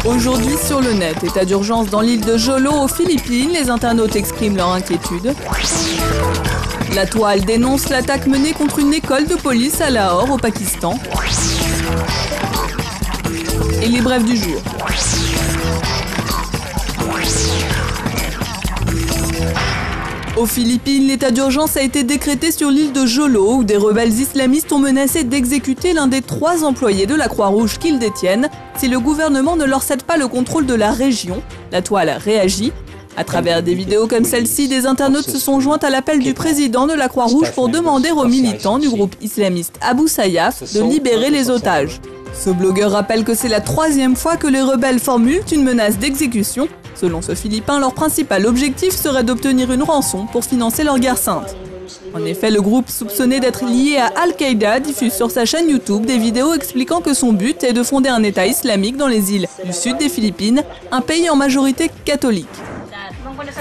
Aujourd'hui sur le net, état d'urgence dans l'île de Jolo aux Philippines, les internautes expriment leur inquiétude. La Toile dénonce l'attaque menée contre une école de police à Lahore au Pakistan. Et les brèves du jour. Aux Philippines, l'état d'urgence a été décrété sur l'île de Jolo où des rebelles islamistes ont menacé d'exécuter l'un des 3 employés de la Croix-Rouge qu'ils détiennent si le gouvernement ne leur cède pas le contrôle de la région. La Toile réagit. À travers des vidéos comme celle-ci, des internautes se sont joints à l'appel du président de la Croix-Rouge pour demander aux militants du groupe islamiste Abu Sayyaf de libérer les otages. Ce blogueur rappelle que c'est la 3e fois que les rebelles formulent une menace d'exécution. Selon ce Philippin, leur principal objectif serait d'obtenir une rançon pour financer leur guerre sainte. En effet, le groupe soupçonné d'être lié à Al-Qaïda diffuse sur sa chaîne YouTube des vidéos expliquant que son but est de fonder un État islamique dans les îles du sud des Philippines, un pays en majorité catholique.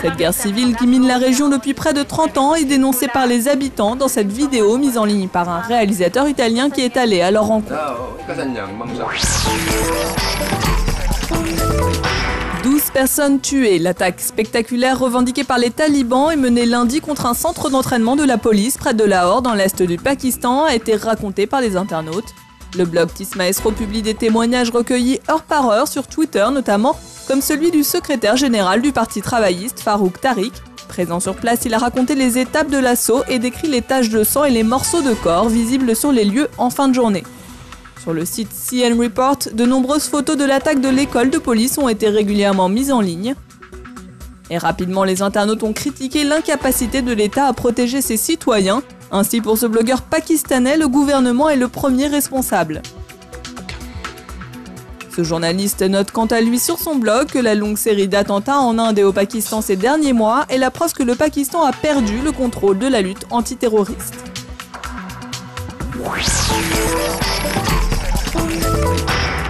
Cette guerre civile qui mine la région depuis près de 30 ans est dénoncée par les habitants dans cette vidéo mise en ligne par un réalisateur italien qui est allé à leur rencontre. 12 personnes tuées. L'attaque spectaculaire revendiquée par les talibans et menée lundi contre un centre d'entraînement de la police près de Lahore dans l'est du Pakistan a été racontée par les internautes. Le blog Tismaestro publie des témoignages recueillis heure par heure sur Twitter notamment, comme celui du secrétaire général du parti travailliste Farouk Tariq. Présent sur place, il a raconté les étapes de l'assaut et décrit les taches de sang et les morceaux de corps visibles sur les lieux en fin de journée. Sur le site CN Report, de nombreuses photos de l'attaque de l'école de police ont été régulièrement mises en ligne. Et rapidement, les internautes ont critiqué l'incapacité de l'État à protéger ses citoyens. Ainsi, pour ce blogueur pakistanais, le gouvernement est le premier responsable. Ce journaliste note quant à lui sur son blog que la longue série d'attentats en Inde et au Pakistan ces derniers mois est la preuve que le Pakistan a perdu le contrôle de la lutte antiterroriste.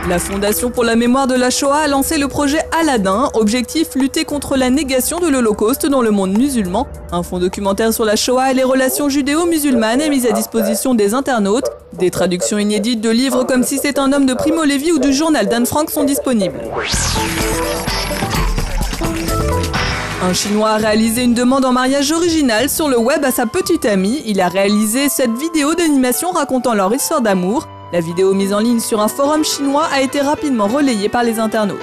La Fondation pour la mémoire de la Shoah a lancé le projet Aladdin, objectif lutter contre la négation de l'Holocauste dans le monde musulman. Un fonds documentaire sur la Shoah et les relations judéo-musulmanes est mis à disposition des internautes. Des traductions inédites de livres comme Si c'est un homme de Primo Levi ou du journal d'Anne Frank sont disponibles. Un Chinois a réalisé une demande en mariage originale sur le web à sa petite amie. Il a réalisé cette vidéo d'animation racontant leur histoire d'amour. La vidéo mise en ligne sur un forum chinois a été rapidement relayée par les internautes.